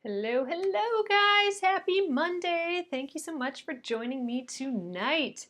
Hello, hello guys! Happy Monday! Thank you so much for joining me tonight.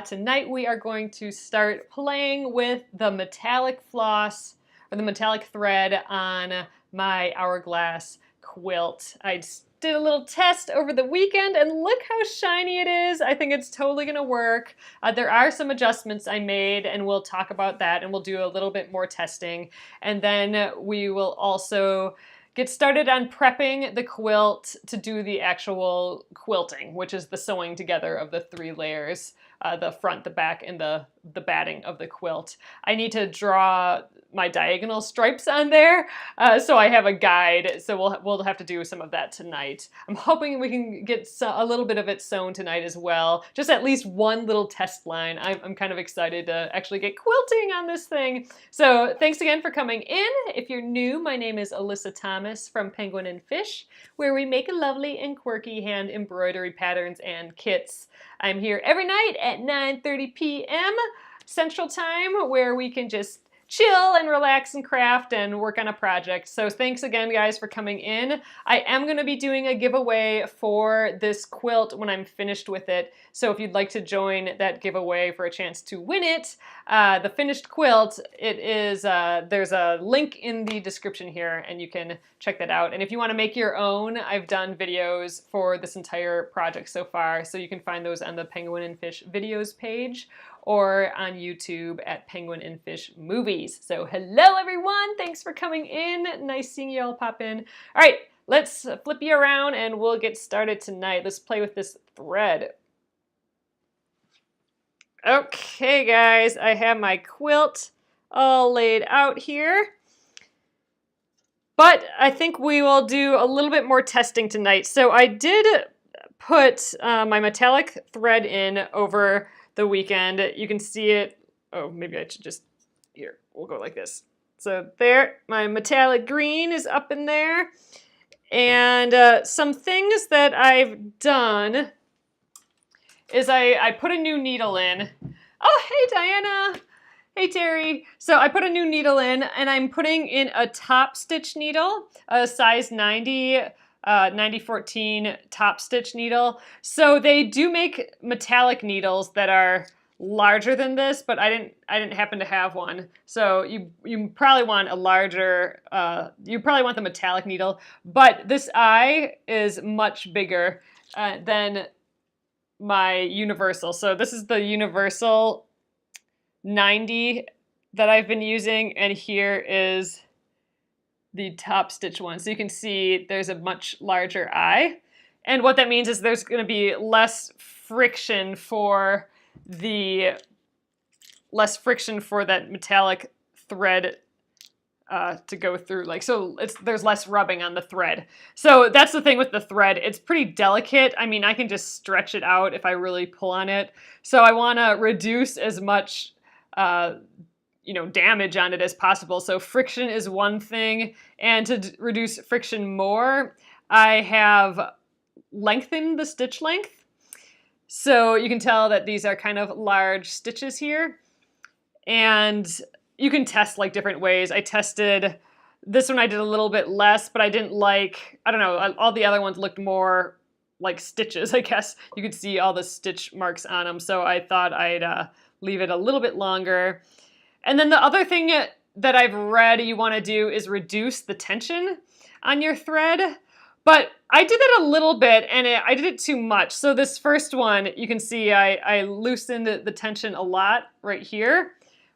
Tonight we are going to start playing with the metallic floss or the metallic thread on my Hourglass quilt. I just did a little test over the weekend and look how shiny it is. I think it's totally gonna work. There are some adjustments I made and we'll talk about that and we'll do a little bit more testing. And then we will also get started on prepping the quilt to do the actual quilting, which is the sewing together of the 3 layers, the front, the back, and the batting of the quilt. I need to draw my diagonal stripes on there, so I have a guide, so we'll have to do some of that tonight. I'm hoping we can get a little bit of it sewn tonight as well, just at least one little test line. I'm kind of excited to actually get quilting on this thing. So thanks again for coming in. If you're new, my name is Alyssa Thomas from Penguin and Fish, where we make lovely and quirky hand embroidery patterns and kits. I'm here every night at 9:30 p.m. Central Time, where we can just chill and relax and craft and work on a project. So thanks again, guys, for coming in. I am going to be doing a giveaway for this quilt when I'm finished with it. So if you'd like to join that giveaway for a chance to win it, the finished quilt, it is there's a link in the description here and you can check that out. And if you want to make your own, I've done videos for this entire project so far, so you can find those on the Penguin and Fish videos page or on YouTube at Penguin and Fish Movies. So hello everyone, thanks for coming in. Nice seeing you all pop in. All right, let's flip you around and we'll get started tonight. Let's play with this thread. Okay guys, I have my quilt all laid out here. But I think we will do a little bit more testing tonight. So I did put my metallic thread in over the weekend. You can see it. Oh, maybe I should just, here, we'll go like this. So there, my metallic green is up in there. And some things that I've done is I put a new needle in. Oh, hey, Diana. Hey, Terry. So I put a new needle in, and I'm putting in a top stitch needle, a size 9014 top stitch needle. So they do make metallic needles that are larger than this, but I didn't happen to have one. So you probably want a larger, you probably want the metallic needle, but this eye is much bigger than my universal. So this is the universal 90 that I've been using, and here is the top stitch one. So you can see there's a much larger eye. And what that means is there's going to be less friction for that metallic thread to go through. So there's less rubbing on the thread. So that's the thing with the thread. It's pretty delicate. I mean, I can just stretch it out if I really pull on it. So I want to reduce as much damage on it as possible. So friction is one thing, and to reduce friction more, I have lengthened the stitch length. So you can tell that these are kind of large stitches here, and you can test like different ways. I tested this one, I did a little bit less, but I don't know, all the other ones looked more like stitches, I guess. You could see all the stitch marks on them, so I thought I'd leave it a little bit longer. And then the other thing that I've read you want to do is reduce the tension on your thread. But I did that a little bit, and I did it too much. So this first one, you can see I loosened the tension a lot right here.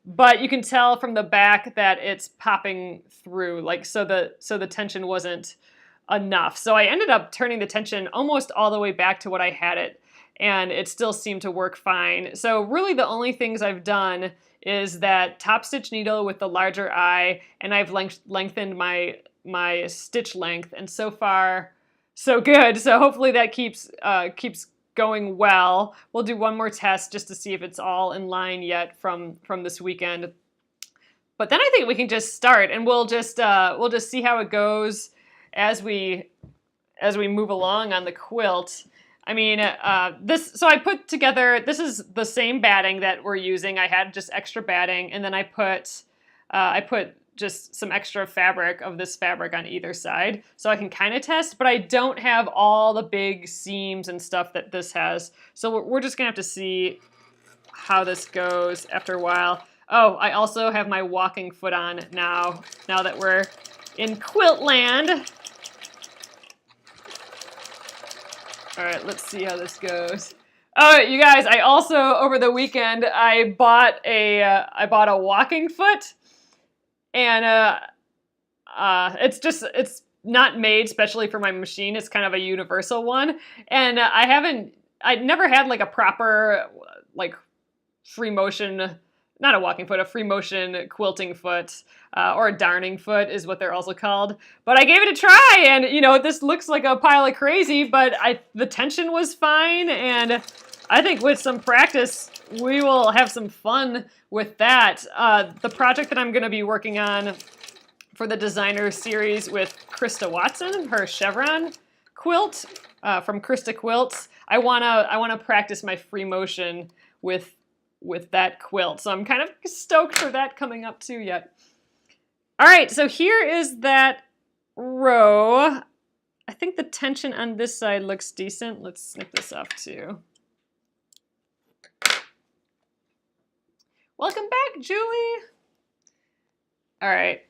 But you can tell from the back that it's popping through, so the tension wasn't enough. So I ended up turning the tension almost all the way back to what I had it, and it still seemed to work fine. So really the only things I've done is that top stitch needle with the larger eye, and I've lengthened my stitch length, and so far so good. So hopefully that keeps going well. We'll do one more test just to see if it's all in line yet from this weekend. But then I think we can just start, and we'll just see how it goes as we move along on the quilt. I mean, so I put together, this is the same batting that we're using. I had just extra batting, and then I put just some extra fabric of this fabric on either side so I can kind of test, but I don't have all the big seams and stuff that this has. So we're just gonna have to see how this goes after a while. Oh, I also have my walking foot on now that we're in quilt land. All right, let's see how this goes. Oh, you guys, I also, over the weekend, I bought a walking foot. And it's not made specially for my machine. It's kind of a universal one. And I'd never had like a proper like free motion, not a walking foot, a free motion quilting foot, or a darning foot is what they're also called. But I gave it a try, and you know, this looks like a pile of crazy, but the tension was fine, and I think with some practice, we will have some fun with that. The project that I'm going to be working on for the designer series with Krista Watson, her chevron quilt from Krista Quilts, I wanna practice my free motion with that quilt. So I'm kind of stoked for that coming up too yet. All right, so here is that row. I think the tension on this side looks decent. Let's snip this off too. Welcome back, Julie. All right.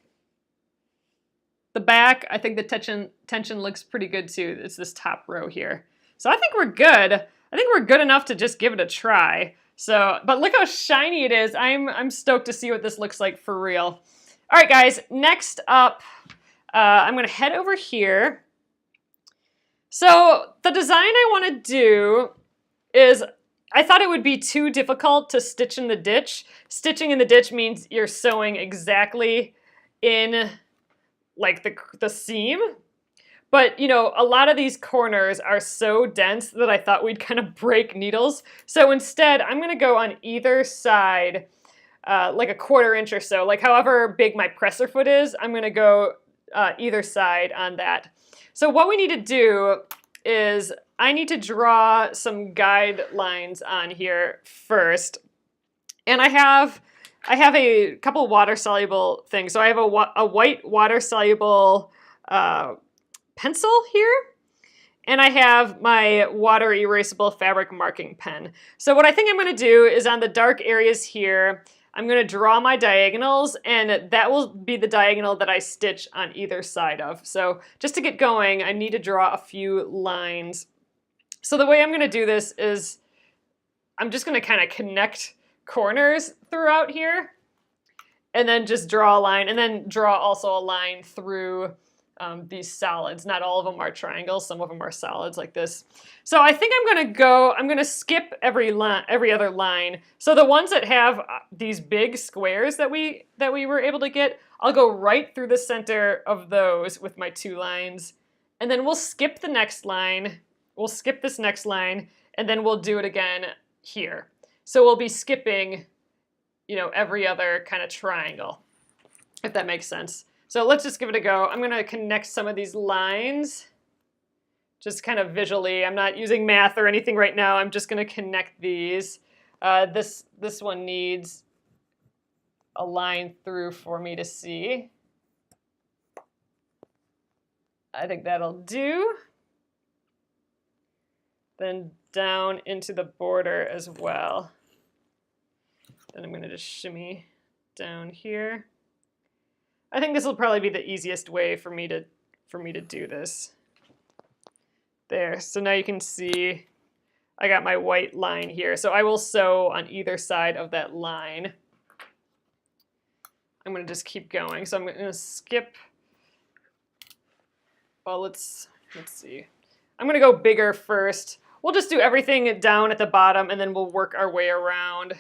The back, I think the tension looks pretty good too. It's this top row here. So I think we're good. I think we're good enough to just give it a try. So, but look how shiny it is. I'm stoked to see what this looks like for real. All right, guys, next up, I'm gonna head over here. So the design I wanna do is, I thought it would be too difficult to stitch in the ditch. Stitching in the ditch means you're sewing exactly in like the seam. But you know, a lot of these corners are so dense that I thought we'd kind of break needles. So instead, I'm gonna go on either side, like a 1/4 inch or so, like however big my presser foot is, I'm gonna go either side on that. So what we need to do is I need to draw some guidelines on here first. And I have a couple water-soluble things. So I have a white water-soluble pencil here. And I have my water erasable fabric marking pen. So what I think I'm gonna do is on the dark areas here, I'm gonna draw my diagonals, and that will be the diagonal that I stitch on either side of. So just to get going, I need to draw a few lines. So the way I'm gonna do this is I'm just gonna kind of connect corners throughout here, and then just draw a line, and then draw also a line through these solids. Not all of them are triangles, some of them are solids like this. So I think I'm gonna skip every other line. So the ones that have these big squares that we were able to get, I'll go right through the center of those with my 2 lines. And then we'll skip the next line. We'll skip this next line, and then we'll do it again here. So we'll be skipping, you know, every other kind of triangle, if that makes sense. So let's just give it a go. I'm gonna connect some of these lines, just kind of visually. I'm not using math or anything right now. I'm just gonna connect these. This one needs a line through for me to see. I think that'll do. Then down into the border as well. Then I'm gonna just shimmy down here. I think this will probably be the easiest way for me to do this. There, so now you can see I got my white line here. So I will sew on either side of that line. I'm gonna just keep going. So I'm gonna skip, well, let's see. I'm gonna go bigger first. We'll just do everything down at the bottom, and then we'll work our way around.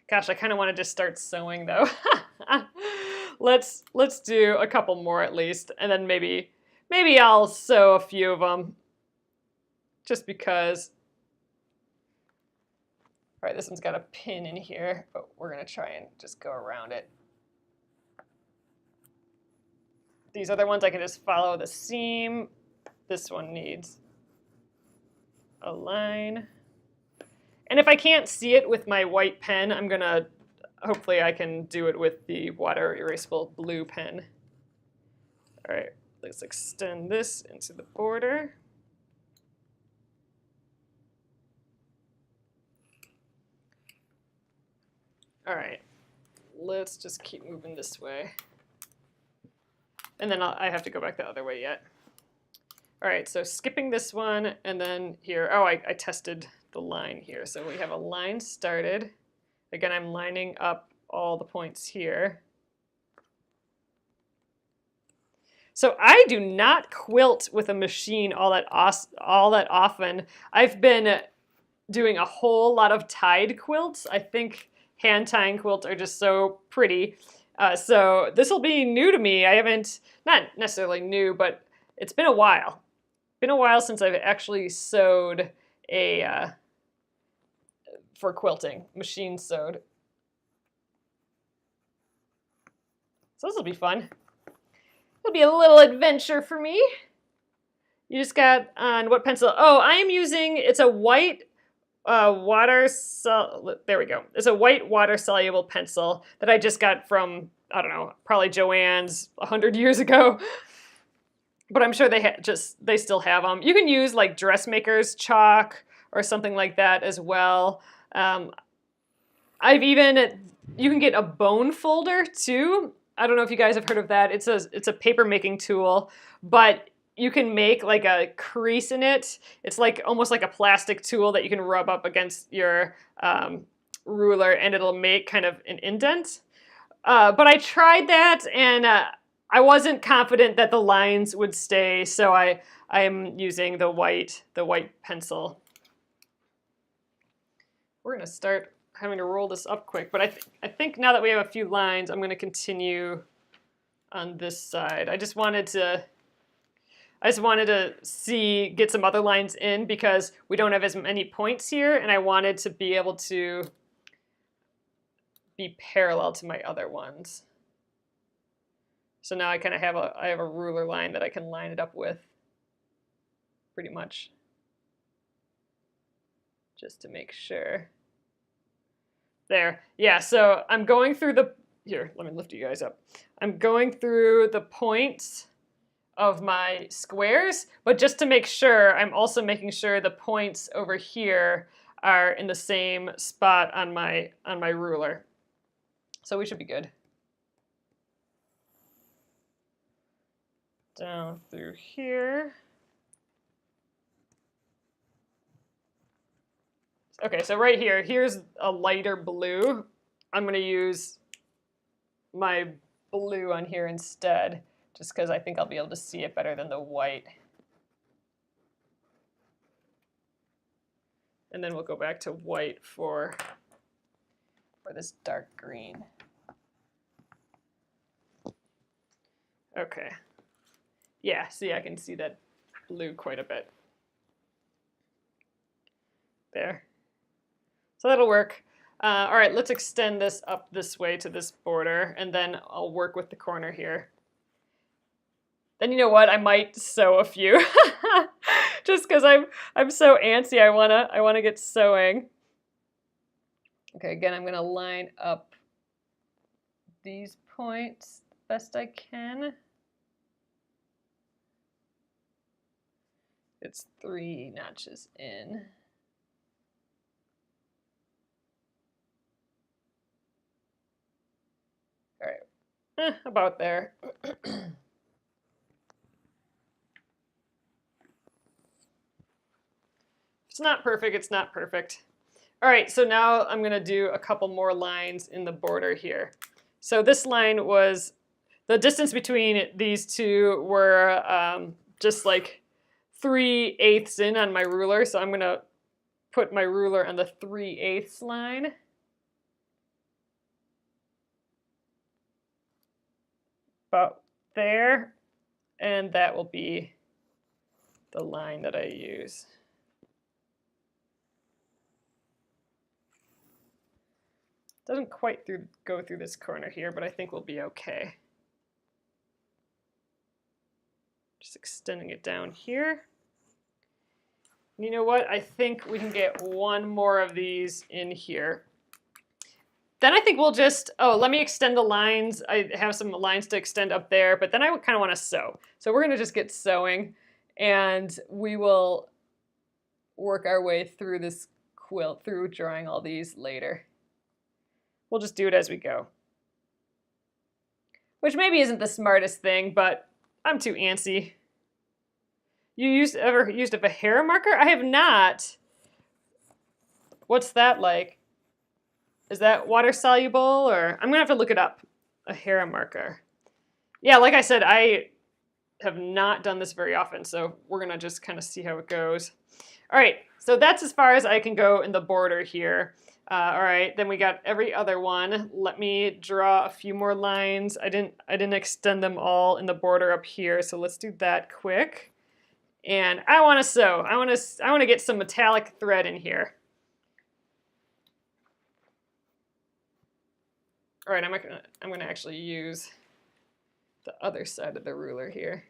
Gosh, I kind of want to just start sewing though. Let's do a couple more at least, and then maybe I'll sew a few of them, just because. All right, this one's got a pin in here, but we're gonna try and just go around it. These other ones I can just follow the seam. This one needs a line. And if I can't see it with my white pen, I'm gonna hopefully I can do it with the water erasable blue pen. All right, let's extend this into the border. All right, let's just keep moving this way. And then I have to go back the other way yet. All right, so skipping this one, and then here, oh, I tested the line here. So we have a line started. Again, I'm lining up all the points here. So I do not quilt with a machine all that often. I've been doing a whole lot of tied quilts. I think hand tying quilts are just so pretty. So this will be new to me. I haven't, not necessarily new, but it's been a while. Been a while since I've actually sewed for quilting, machine sewed. So this will be fun. It'll be a little adventure for me. You just got on what pencil? Oh, I am using, it's a white there we go. It's a white water soluble pencil that I just got from, I don't know, probably Joann's 100 years ago. But I'm sure they still have them. You can use like dressmaker's chalk or something like that as well. You can get a bone folder too. I don't know if you guys have heard of that. It's a paper making tool, but you can make like a crease in it. It's like almost like a plastic tool that you can rub up against your ruler, and it'll make kind of an indent. But I tried that, and I wasn't confident that the lines would stay, so I am using the white pencil. We're gonna start having to roll this up quick, but I think now that we have a few lines, I'm gonna continue on this side. I just wanted to get some other lines in because we don't have as many points here, and I wanted to be able to be parallel to my other ones. So now I kind of have a ruler line that I can line it up with, pretty much, just to make sure. There, yeah. So I'm going through here. Let me lift you guys up. I'm going through the points of my squares, but just to make sure, I'm also making sure the points over here are in the same spot on my ruler. So we should be good. Down through here. Okay, so right here, here's a lighter blue. I'm going to use my blue on here instead, just because I think I'll be able to see it better than the white. And then we'll go back to white for this dark green. Okay. Yeah, see, I can see that blue quite a bit. There. So that'll work. All right, let's extend this up this way to this border, and then I'll work with the corner here. Then you know what? I might sew a few, just because I'm so antsy. I wanna get sewing. Okay, again, I'm gonna line up these points best I can. It's 3 notches in. All right, about there. It's not perfect, it's not perfect. All right, so now I'm gonna do a couple more lines in the border here. So this line was, the distance between these two were just like 3/8 in on my ruler. So I'm gonna put my ruler on the 3/8 line. About there, and that will be the line that I use. Doesn't quite go through this corner here, but I think we'll be okay. Just extending it down here. You know what? I think we can get one more of these in here. then I think we'll just, oh, let me extend the lines. I have some lines to extend up there, but then I kind of want to sew. So we're going to just get sewing, and we will work our way through this quilt, through drawing all these later. We'll just do it as we go. Which maybe isn't the smartest thing, but I'm too antsy. You ever used a Behera marker? I have not. What's that like? Is that water soluble, or I'm gonna have to look it up. A Hera marker. Yeah, like I said, I have not done this very often, so we're gonna just kind of see how it goes. All right, so that's as far as I can go in the border here. All right, then we got every other one. Let me draw a few more lines. I didn't extend them all in the border up here, so let's do that quick. And I want to sew. I want to get some metallic thread in here. All right, I'm gonna actually use the other side of the ruler here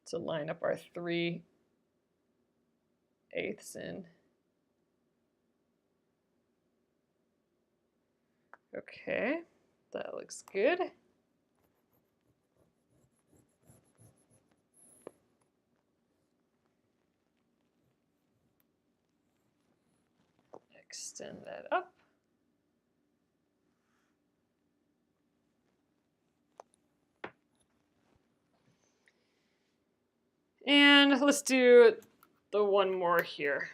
to line up our 3/8 in. Okay, that looks good. Extend that up. And let's do the one more here.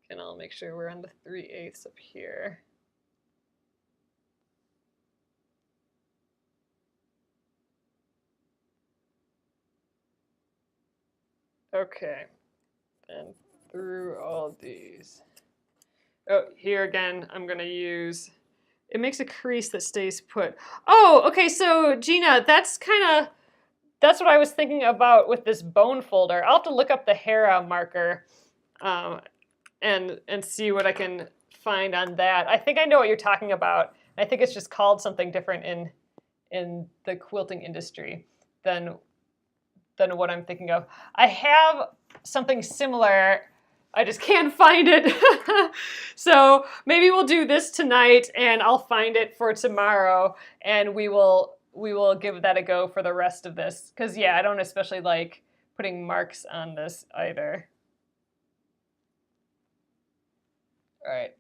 And I'll make sure we're on the 3/8 up here. Okay, and through all these. Oh, here again, I'm gonna use, it makes a crease that stays put. Oh, okay, so Gina, that's what I was thinking about with this bone folder. I'll have to look up the Hera marker and see what I can find on that. I think I know what you're talking about. I think it's just called something different in the quilting industry than what I'm thinking of. I have something similar, I just can't find it. So maybe we'll do this tonight and I'll find it for tomorrow, and we will give that a go for the rest of this. Because yeah, I don't especially like putting marks on this either. All right.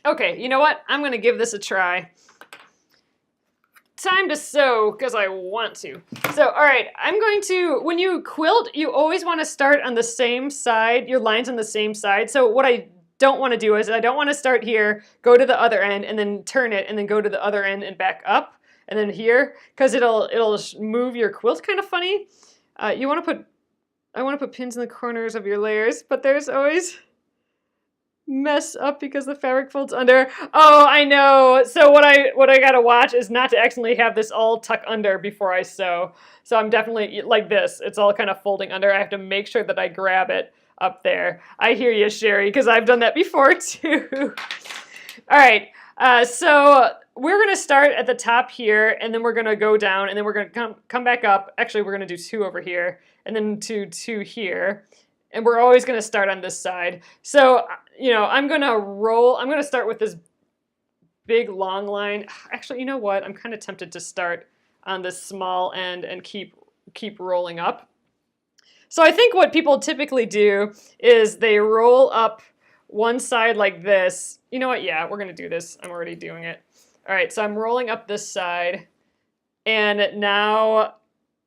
Okay, you know what? I'm gonna give this a try. Time to sew, because I want to. So, all right, I'm going to, when you quilt, you always want to start on the same side, your lines on the same side. So what I don't want to do is I don't want to start here, go to the other end, and then turn it, and then go to the other end and back up, and then here, because it'll move your quilt kind of funny. I want to put pins in the corners of your layers, but there's always mess up because the fabric folds under. Oh, I know. So what I gotta watch is not to accidentally have this all tuck under before I sew. So I'm definitely like this. It's all kind of folding under. I have to make sure that I grab it up there. I hear you, Sherry, because I've done that before too. All right. So we're gonna start at the top here, and then we're gonna go down, and then we're gonna come back up. Actually, we're gonna do 2 over here, and then 2 here. And we're always going to start on this side. So, you know, I'm going to start with this big long line. Actually, you know what? I'm kind of tempted to start on this small end and keep rolling up. So I think what people typically do is they roll up one side like this. You know what? Yeah, we're going to do this. I'm already doing it. All right, so I'm rolling up this side. And now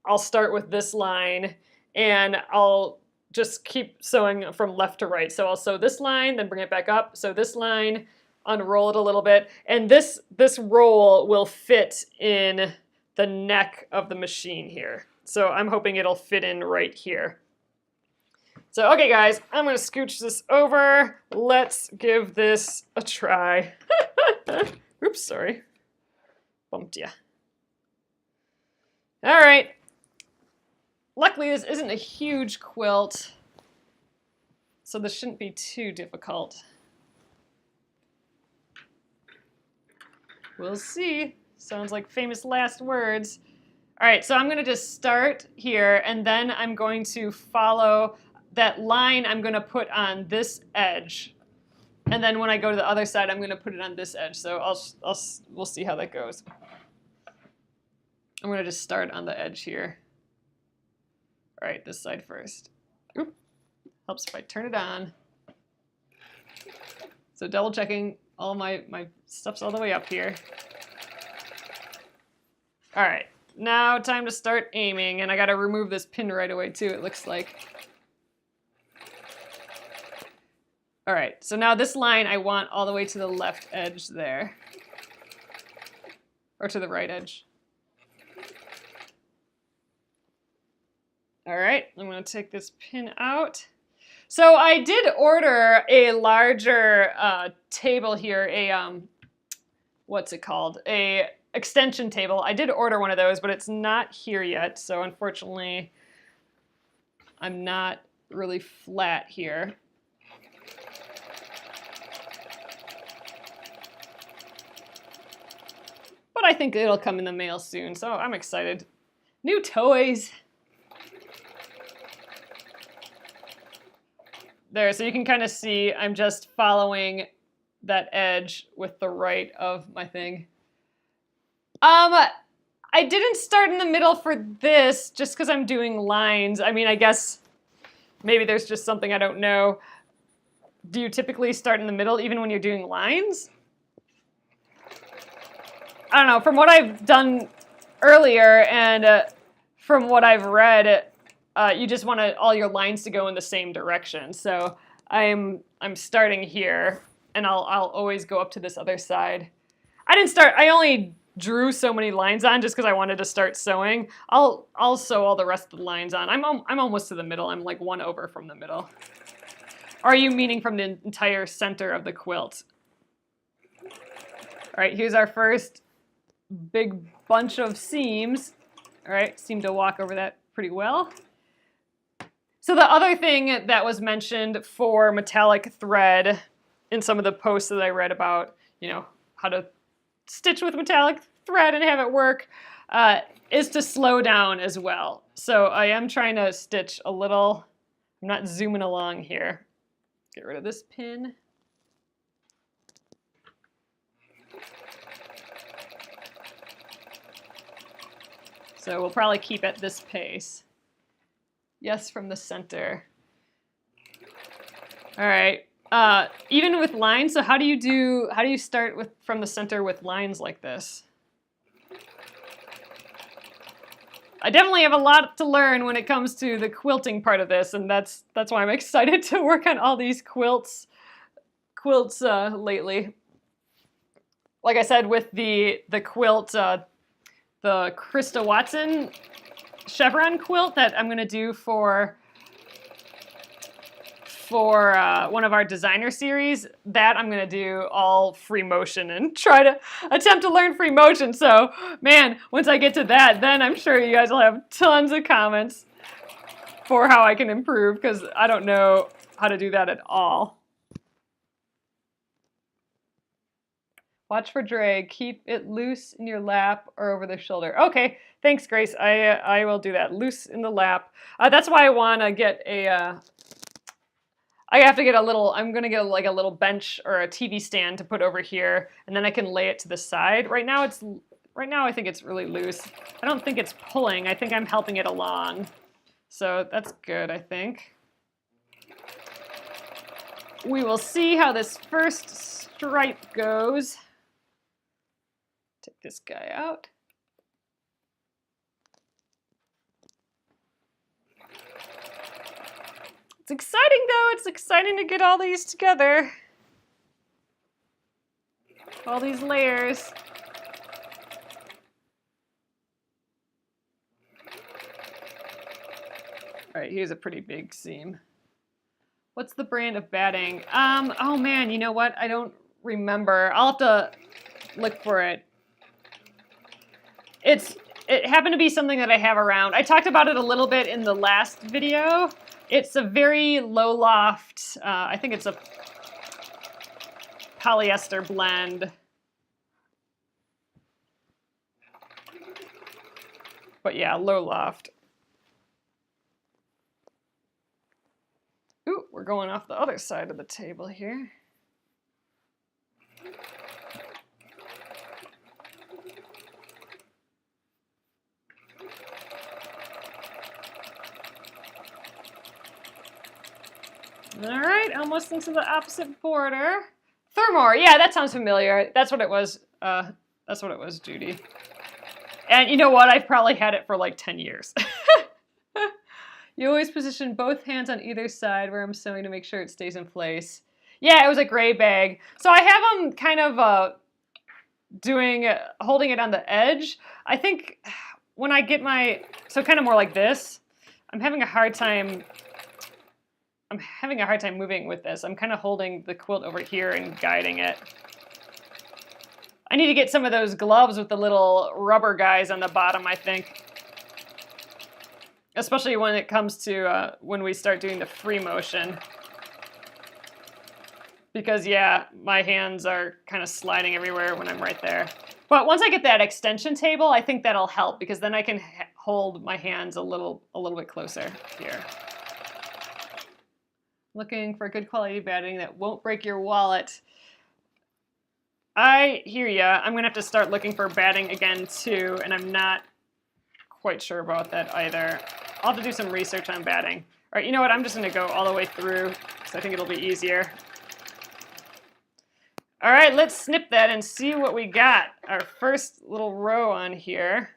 I'll start with this line, and I'll just keep sewing from left to right. So I'll sew this line, then bring it back up. Sew this line, unroll it a little bit. And this roll will fit in the neck of the machine here. So I'm hoping it'll fit in right here. So, okay guys, I'm gonna scooch this over. Let's give this a try. Oops, sorry. Bumped ya. All right. Luckily, this isn't a huge quilt, so this shouldn't be too difficult. We'll see. Sounds like famous last words. All right, so I'm going to just start here, and then I'm going to follow that line I'm going to put on this edge. And then when I go to the other side, I'm going to put it on this edge. So we'll see how that goes. I'm going to just start on the edge here. All right, this side first. Oop. Helps if I turn it on. So double checking all my stuff's all the way up here. All right, now time to start aiming, and I got to remove this pin right away too, it looks like. All right, so now this line I want all the way to the left edge there. Or to the right edge. All right, I'm going to take this pin out. So I did order a larger table here, what's it called? A extension table. I did order one of those, but it's not here yet. So unfortunately, I'm not really flat here. But I think it'll come in the mail soon, so I'm excited. New toys. There, so you can kind of see I'm just following that edge with the right of my thing. I didn't start in the middle for this just because I'm doing lines. I mean, I guess maybe there's just something I don't know. Do you typically start in the middle even when you're doing lines? I don't know, from what I've done earlier and from what I've read, you just want all your lines to go in the same direction. So I'm starting here, and I'll always go up to this other side. I only drew so many lines on just because I wanted to start sewing. I'll sew all the rest of the lines on. I'm almost to the middle. I'm like one over from the middle. Are you meaning from the entire center of the quilt? All right, here's our first big bunch of seams. All right, seem to walk over that pretty well. So the other thing that was mentioned for metallic thread in some of the posts that I read about, you know, how to stitch with metallic thread and have it work, is to slow down as well. So I am trying to stitch a little. I'm not zooming along here. Get rid of this pin. So we'll probably keep at this pace. Yes, from the center. All right. Even with lines, so how do you start from the center with lines like this? I definitely have a lot to learn when it comes to the quilting part of this, and that's why I'm excited to work on all these quilts lately. Like I said, with the quilt, the Krista Watson chevron quilt that I'm going to do for one of our designer series, that I'm going to do all free motion and try to attempt to learn free motion. So, man, once I get to that, then I'm sure you guys will have tons of comments for how I can improve, because I don't know how to do that at all. Watch for drag. Keep it loose in your lap or over the shoulder. Okay, thanks, Grace. I will do that. Loose in the lap. That's why I want to get a... I have to get a little... I'm going to get like a little bench or a TV stand to put over here, and then I can lay it to the side. Right now I think it's really loose. I don't think it's pulling. I think I'm helping it along. So that's good, I think. We will see how this first stripe goes. Take this guy out. It's exciting though, it's exciting to get all these together. All these layers. All right, here's a pretty big seam. What's the brand of batting? Oh man, you know what? I don't remember. I'll have to look for it. It happened to be something that I have around. I talked about it a little bit in the last video. It's a very low loft, I think it's a polyester blend. But yeah, low loft. Ooh, we're going off the other side of the table here. All right, almost into the opposite border. Thermore, yeah, that sounds familiar. That's what it was. That's what it was, Judy. And you know what? I've probably had it for like 10 years. You always position both hands on either side where I'm sewing to make sure it stays in place. Yeah, it was a gray bag. So I have them kind of holding it on the edge. I think when I get so kind of more like this, I'm having a hard time moving with this. I'm kind of holding the quilt over here and guiding it. I need to get some of those gloves with the little rubber guys on the bottom, I think. Especially when it comes to when we start doing the free motion. Because yeah, my hands are kind of sliding everywhere when I'm right there. But once I get that extension table, I think that'll help because then I can hold my hands a little bit closer here. Looking for good quality batting that won't break your wallet. I hear ya. I'm gonna have to start looking for batting again too, and I'm not quite sure about that either. I'll have to do some research on batting. All right, you know what? I'm just gonna go all the way through because I think it'll be easier. All right, let's snip that and see what we got. Our first little row on here.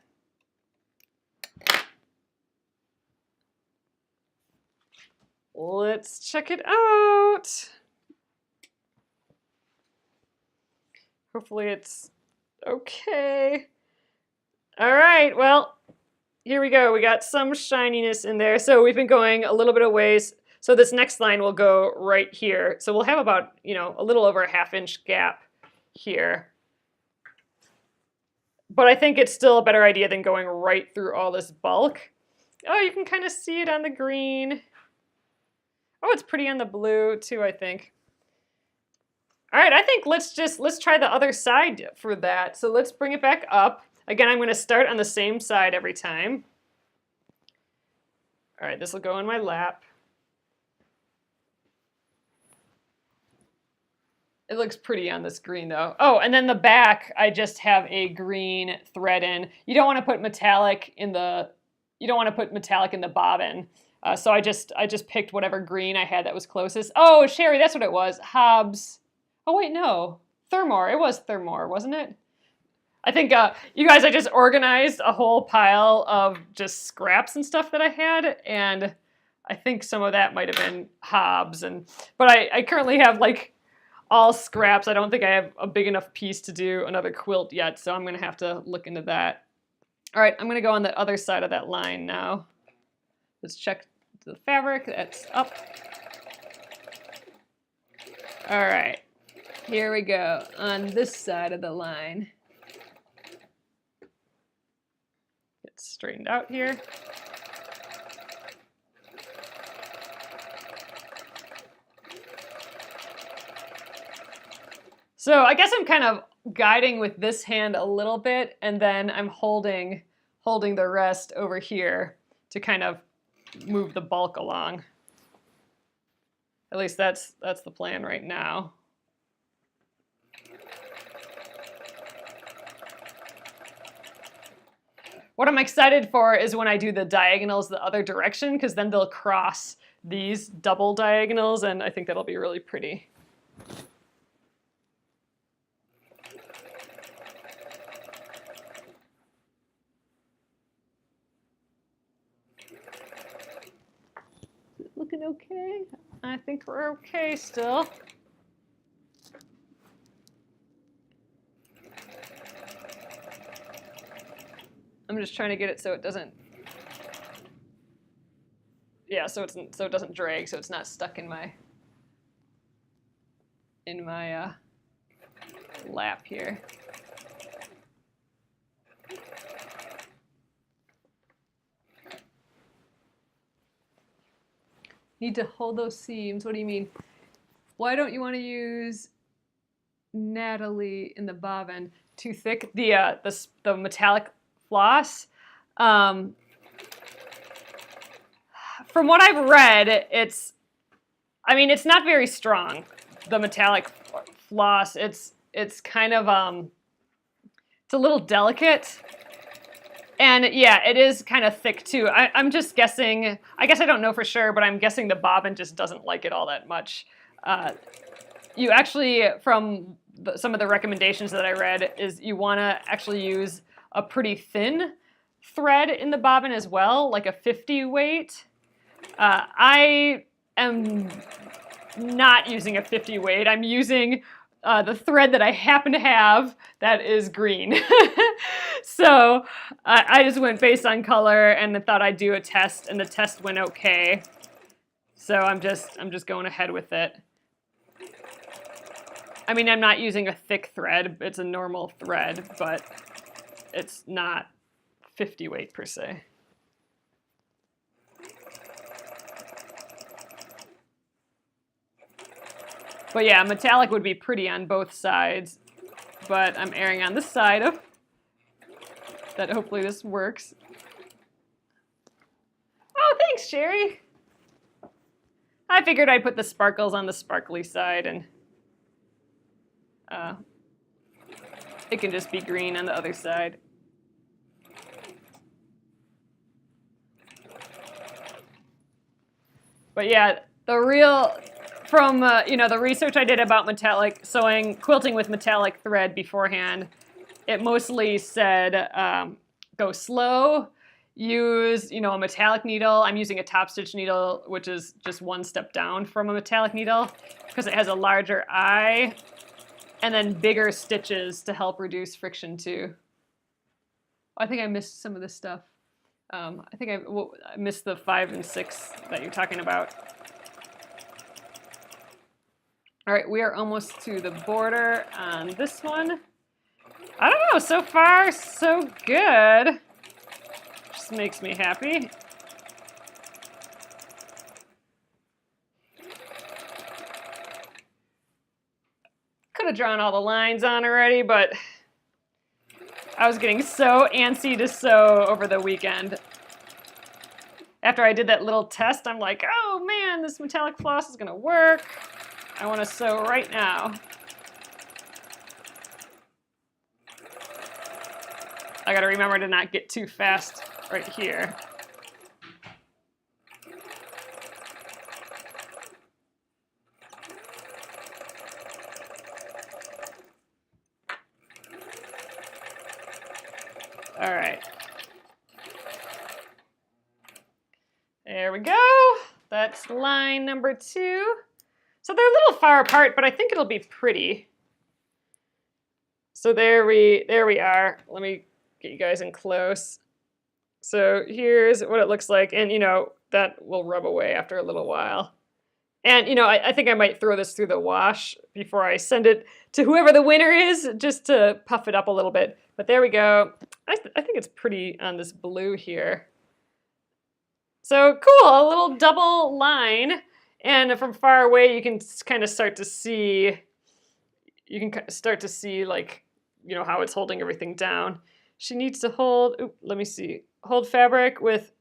Let's check it out. Hopefully it's okay. All right, well, here we go. We got some shininess in there. So we've been going a little bit of ways. So this next line will go right here. So we'll have about, a little over a ½ inch gap here. But I think it's still a better idea than going right through all this bulk. Oh, you can kind of see it on the green. Oh, it's pretty on the blue too, I think. All right, I think let's try the other side for that. So let's bring it back up. Again, I'm going to start on the same side every time. All right, this will go in my lap. It looks pretty on this green though. Oh, and then the back, I just have a green thread in. You don't want to put metallic in the bobbin. So I just picked whatever green I had that was closest. Oh, Sherry, that's what it was. Hobbs. Oh wait, no. Thermore. It was Thermore, wasn't it? I think, you guys, I just organized a whole pile of just scraps and stuff that I had, and I think some of that might have been Hobbs. But I currently have like all scraps. I don't think I have a big enough piece to do another quilt yet, so I'm going to have to look into that. All right, I'm going to go on the other side of that line now. Let's check the fabric. That's up. All right, here we go on this side of the line. Get straightened out here. So I guess I'm kind of guiding with this hand a little bit, and then I'm holding the rest over here to kind of move the bulk along. At least that's the plan right now. What I'm excited for is when I do the diagonals the other direction, because then they'll cross these double diagonals, and I think that'll be really pretty. Looking okay? I think we're okay still. I'm just trying to get it so it doesn't, yeah, so it doesn't drag, so it's not stuck in my lap here. Need to hold those seams. What do you mean? Why don't you want to use Natalie in the bobbin? Too thick? The metallic floss? From what I've read, it's not very strong, the metallic floss. It's kind of, it's a little delicate. And yeah, it is kind of thick too. I'm just guessing, I guess I don't know for sure, but I'm guessing the bobbin just doesn't like it all that much. You actually, from some of the recommendations that I read, is you want to actually use a pretty thin thread in the bobbin as well, like a 50 weight. I am not using a 50 weight. I'm using the thread that I happen to have that is green. So I just went based on color and thought I'd do a test, and the test went okay. So I'm just going ahead with it. I mean, I'm not using a thick thread. It's a normal thread, but it's not 50 weight per se. But yeah, metallic would be pretty on both sides, but I'm erring on this side of that. Hopefully this works. Oh, thanks, Sherry. I figured I'd put the sparkles on the sparkly side, and it can just be green on the other side. But yeah, from the research I did about metallic sewing, quilting with metallic thread beforehand, it mostly said go slow, use a metallic needle. I'm using a top stitch needle, which is just one step down from a metallic needle because it has a larger eye, and then bigger stitches to help reduce friction too. I think I missed some of this stuff. I think I missed the 5 and 6 that you're talking about. All right, we are almost to the border on this one. I don't know, so far so good. Just makes me happy. Could have drawn all the lines on already, but I was getting so antsy to sew over the weekend. After I did that little test, I'm like, oh man, this metallic floss is gonna work. I want to sew right now. I gotta remember to not get too fast right here. All right. There we go. That's line number 2. So they're a little far apart, but I think it'll be pretty. So there we are. Let me get you guys in close. So here's what it looks like, and that will rub away after a little while. And I think I might throw this through the wash before I send it to whoever the winner is, just to puff it up a little bit. But there we go. I think it's pretty on this blue here. So cool, a little double line. And from far away, you can kind of start to see, like, how it's holding everything down. She needs to hold, let me see, hold fabric with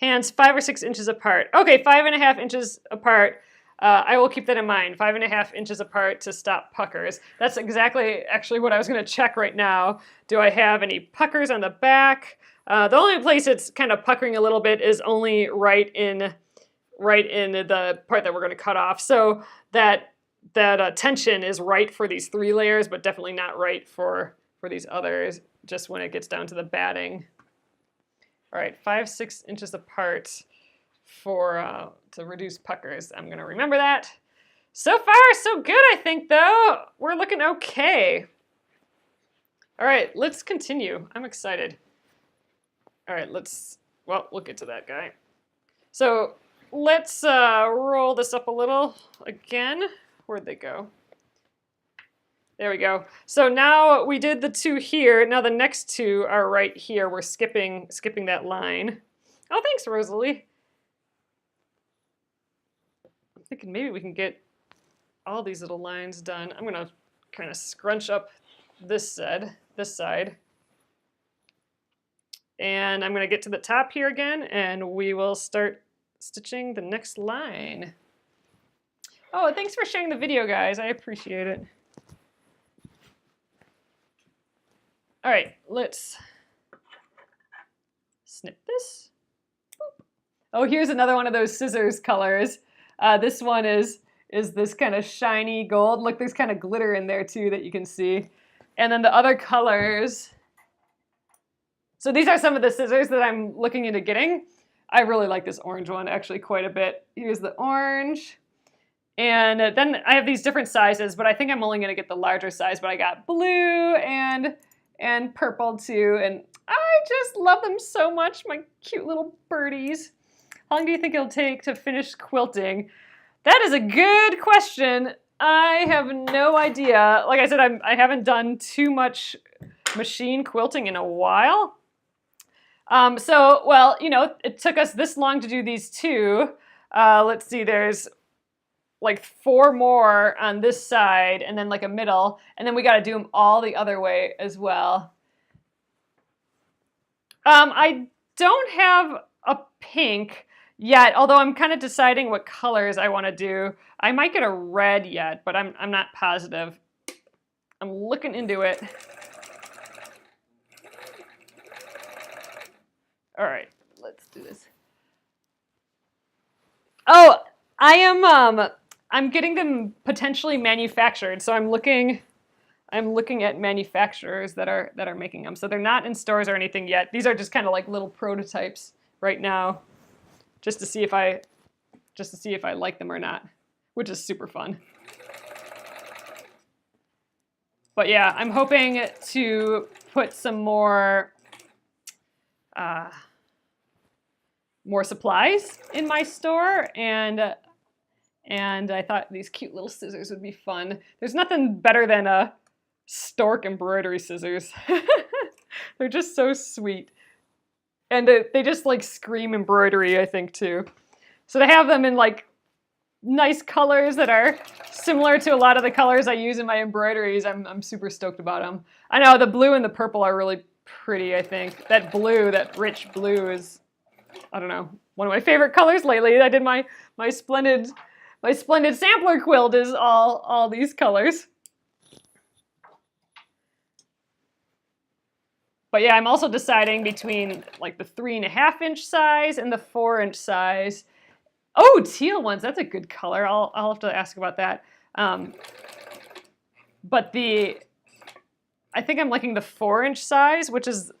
hands 5 or 6 inches apart. Okay, 5.5 inches apart. I will keep that in mind, 5.5 inches apart to stop puckers. That's actually what I was going to check right now. Do I have any puckers on the back? The only place it's kind of puckering a little bit is only right in the part that we're going to cut off. So that tension is right for these 3 layers, but definitely not right for these others, just when it gets down to the batting. All right, 5-6 inches apart to reduce puckers. I'm going to remember that. So far, so good, I think, though. We're looking okay. All right, let's continue. I'm excited. All right, we'll get to that guy. So let's roll this up a little again. Where'd they go? There we go. So now we did the 2 here. Now the next 2 are right here. We're skipping that line. Oh, thanks, Rosalie. I'm thinking maybe we can get all these little lines done. I'm gonna kind of scrunch up this side. And I'm going to get to the top here again, and we will start stitching the next line. Oh, thanks for sharing the video, guys. I appreciate it. All right, let's snip this. Boop. Oh, here's another one of those scissors colors. This one is this kind of shiny gold. Look, there's kind of glitter in there too that you can see. And then the other colors. So these are some of the scissors that I'm looking into getting. I really like this orange one actually quite a bit. Here's the orange. And then I have these different sizes, but I think I'm only going to get the larger size. But I got blue and purple too. And I just love them so much, my cute little birdies. How long do you think it'll take to finish quilting? That is a good question. I have no idea. Like I said, I haven't done too much machine quilting in a while. So, well, you know, it took us this long to do these two. Let's see, there's like 4 more on this side and then like a middle. And then we got to do them all the other way as well. I don't have a pink yet, although I'm kind of deciding what colors I want to do. I might get a red yet, but I'm not positive. I'm looking into it. All right, let's do this. Oh, I'm getting them potentially manufactured. So I'm looking at manufacturers that are making them. So they're not in stores or anything yet. These are just kind of like little prototypes right now, just to see if I like them or not, which is super fun. But yeah, I'm hoping to put some more supplies in my store, and I thought these cute little scissors would be fun. There's nothing better than a stork embroidery scissors. They're just so sweet. And they just like scream embroidery, I think, too. So to have them in like nice colors that are similar to a lot of the colors I use in my embroideries, I'm super stoked about them. I know the blue and the purple are really pretty, I think. That blue, that rich blue is, I don't know, one of my favorite colors lately. I did my splendid sampler quilt is all these colors. But yeah, I'm also deciding between like the 3.5-inch size and the 4-inch size. Oh, teal ones, that's a good color. I'll have to ask about that. But I think I'm liking the 4-inch size, which is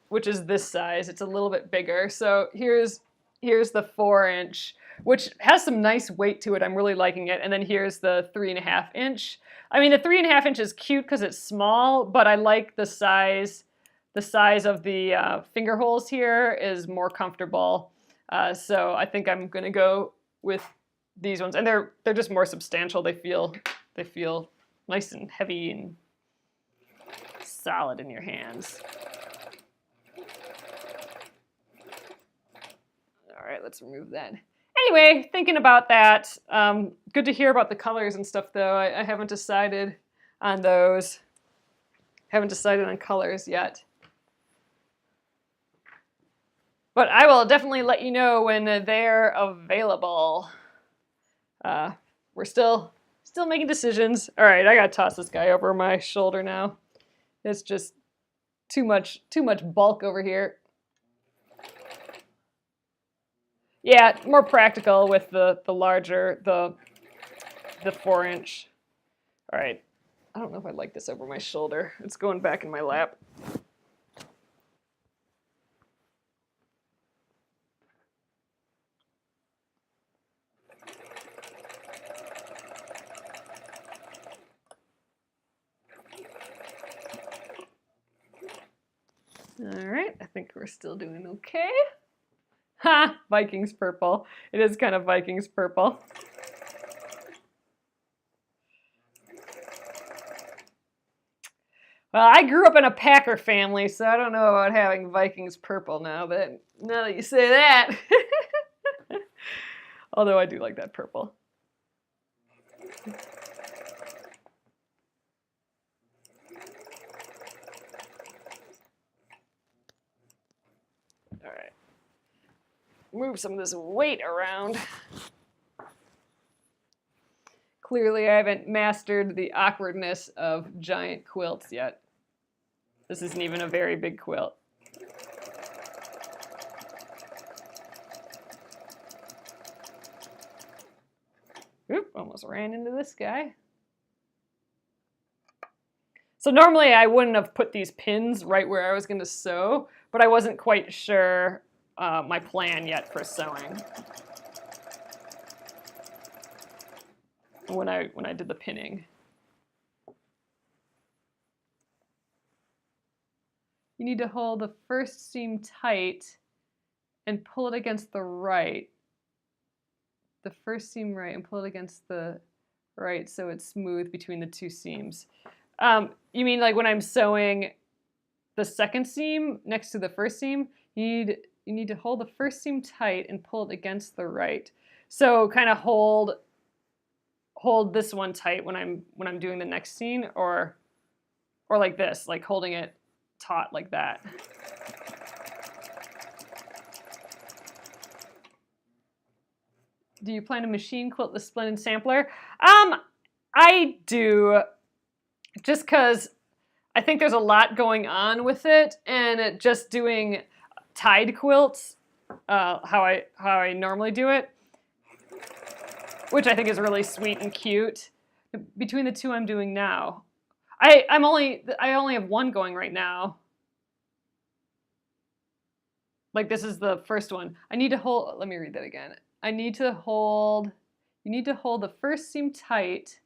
this size. It's a little bit bigger. So here's the 4-inch, which has some nice weight to it. I'm really liking it. And then here's the 3.5-inch. I mean, the 3.5-inch is cute because it's small, but I like the size. The size of the finger holes here is more comfortable. So I think I'm gonna go with these ones, and they're just more substantial. They feel nice and heavy and solid in your hands. All right, let's remove that. Anyway, thinking about that, good to hear about the colors and stuff, though. I haven't decided on those. Haven't decided on colors yet. But I will definitely let you know when they're available. We're still making decisions. All right, I gotta toss this guy over my shoulder now. It's just too much bulk over here. Yeah, more practical with the larger, the 4-inch. All right, I don't know if I like this over my shoulder. It's going back in my lap. All right, I think we're still doing okay. Ha! Vikings purple. It is kind of Vikings purple. Well, I grew up in a Packer family, so I don't know about having Vikings purple now that you say that. Although I do like that purple. move some of this weight around. Clearly, I haven't mastered the awkwardness of giant quilts yet. This isn't even a very big quilt. Oop, almost ran into this guy. So normally I wouldn't have put these pins right where I was going to sew, but I wasn't quite sure my plan yet for sewing when I did the pinning. You need to hold the first seam tight and pull it against the right. The first seam right and pull it against the right so it's smooth between the two seams. You mean like when I'm sewing the second seam next to the first seam, you need to hold the first seam tight and pull it against the right. So kind of hold this one tight when I'm doing the next seam, or like this, like holding it taut like that. Do you plan to machine quilt the splendid sampler? I do, just because I think there's a lot going on with it, and just doing tied quilts, how I normally do it, which I think is really sweet and cute. Between the two I'm doing now, I only have one going right now. Like this is the first one. I need to hold. Let me read that again. You need to hold the first seam tight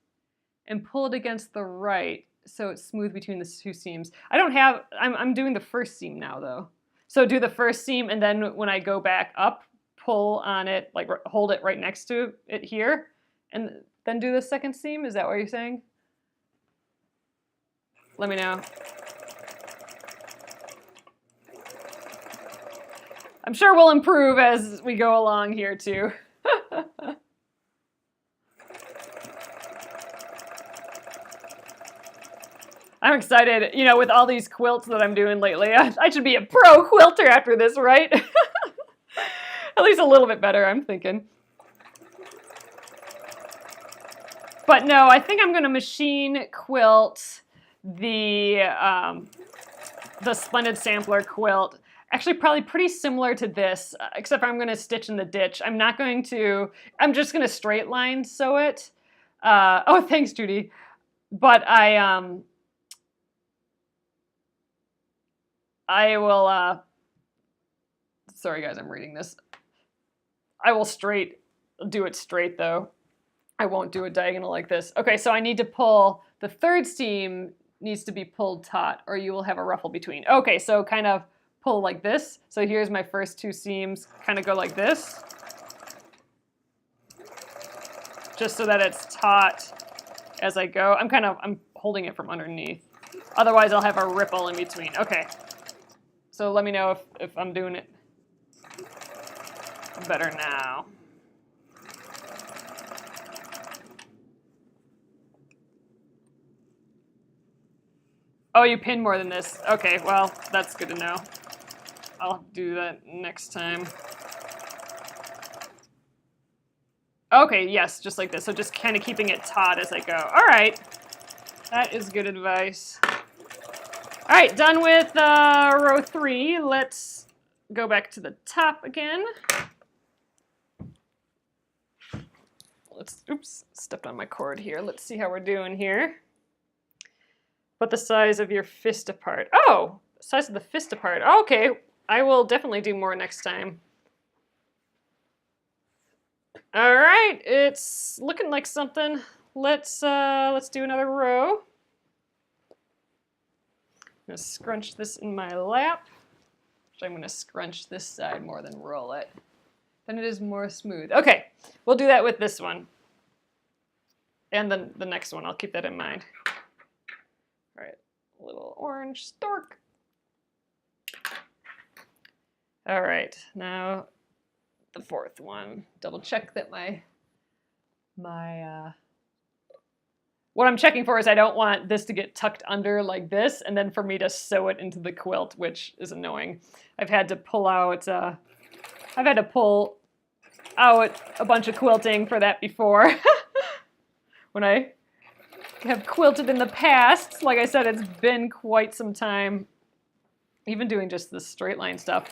and pull it against the right so it's smooth between the two seams. I'm doing the first seam now though. So do the first seam, and then when I go back up, pull on it, like hold it right next to it here, and then do the second seam. Is that what you're saying? Let me know. I'm sure we'll improve as we go along here too. I'm excited, you know, with all these quilts that I'm doing lately. I should be a pro quilter after this, right? At least a little bit better, I'm thinking. But no, I think I'm going to machine quilt the Splendid Sampler quilt. Actually, probably pretty similar to this, except I'm going to stitch in the ditch. I'm just going to straight line sew it. Oh, thanks, Judy. But I will, sorry guys, I'm reading this. I will do it straight though. I won't do it diagonal like this. Okay, so I need to pull, the third seam needs to be pulled taut or you will have a ruffle between. Okay, so kind of pull like this. So here's my first two seams, kind of go like this. Just so that it's taut as I go. I'm holding it from underneath. Otherwise I'll have a ripple in between. Okay. So let me know if I'm doing it better now. Oh, you pin more than this. Okay, well, that's good to know. I'll do that next time. Okay, yes, just like this. So just kind of keeping it taut as I go. All right, that is good advice. All right, done with row 3. Let's go back to the top again. Oops, stepped on my cord here. Let's see how we're doing here. Put the size of your fist apart. Oh, size of the fist apart. Okay, I will definitely do more next time. All right, it's looking like something. Let's do another row. I'm gonna scrunch this in my lap. So I'm gonna scrunch this side more than roll it. Then it is more smooth. Okay, we'll do that with this one. And then the next one, I'll keep that in mind. All right, a little orange stork. All right, now the fourth one. Double check that what I'm checking for is I don't want this to get tucked under like this and then for me to sew it into the quilt, which is annoying. I've had to pull out I've had to pull out a bunch of quilting for that before. When I have quilted in the past, like I said, it's been quite some time, even doing just the straight line stuff.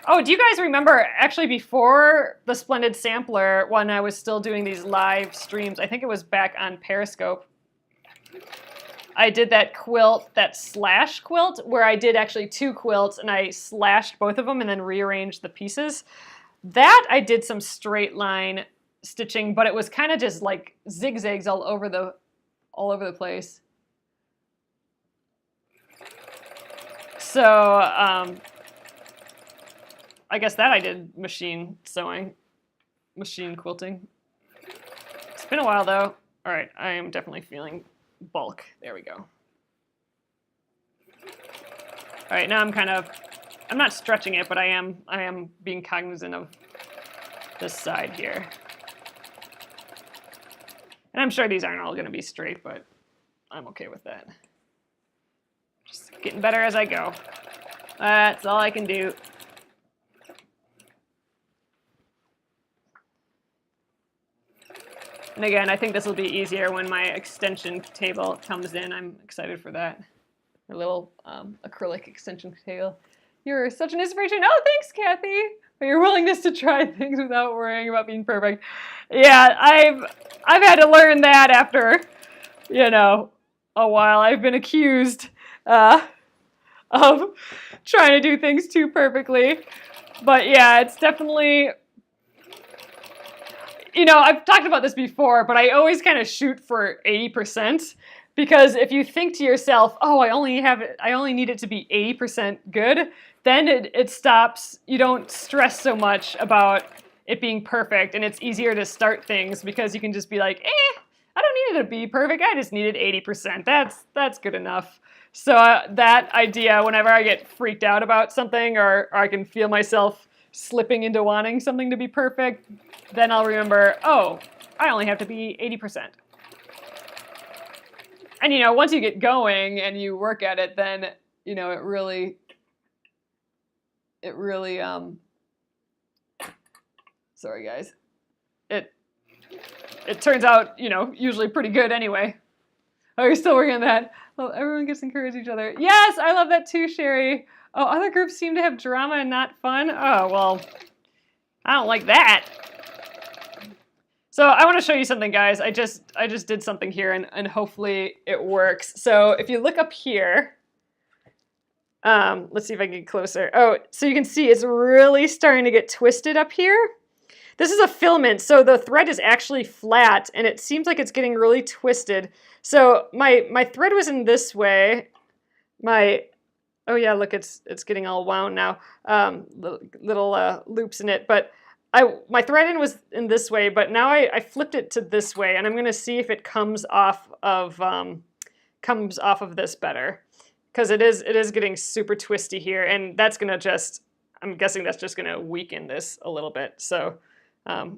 Oh, do you guys remember, actually before the Splendid Sampler, when I was still doing these live streams, I think it was back on Periscope, I did that quilt, that slash quilt, where I did actually 2 quilts and I slashed both of them and then rearranged the pieces. That I did some straight line stitching, but it was kind of just like zigzags all over the place. So I guess that I did machine sewing, machine quilting. It's been a while though. All right, I am definitely feeling bulk. There we go. All right, now I'm not stretching it, but I am being cognizant of this side here. And I'm sure these aren't all going to be straight, but I'm okay with that. Just getting better as I go. That's all I can do. And again, I think this will be easier when my extension table comes in. I'm excited for that. A little acrylic extension table. You're such an inspiration. Oh, thanks, Kathy. For your willingness to try things without worrying about being perfect. Yeah, I've had to learn that after, you know, a while. I've been accused of trying to do things too perfectly. But yeah, it's definitely, you know, I've talked about this before, but I always kind of shoot for 80%. Because if you think to yourself, oh, I only need it to be 80% good, then it stops. You don't stress so much about it being perfect, and it's easier to start things because you can just be like, I don't need it to be perfect. I just needed 80%. That's good enough. So that idea, whenever I get freaked out about something, or I can feel myself slipping into wanting something to be perfect, then I'll remember, oh, I only have to be 80%. And, you know, once you get going and you work at it, then, you know, it really, sorry guys, it turns out, you know, usually pretty good anyway. Oh, you're still working on that. Well, everyone gets to encourage each other. Yes, I love that too, Sherry. Oh, other groups seem to have drama and not fun. Oh, well, I don't like that. So I want to show you something, guys. I just did something here, and hopefully it works. So if you look up here, let's see if I can get closer. Oh, so you can see it's really starting to get twisted up here. This is a filament, so the thread is actually flat, and it seems like it's getting really twisted. So my thread was in this way. Oh yeah, look, it's getting all wound now. Little loops in it, but my thread end was in this way, but now I flipped it to this way, and I'm going to see if it comes off of this better, because it is getting super twisty here, and that's going to just, I'm guessing that's just going to weaken this a little bit. So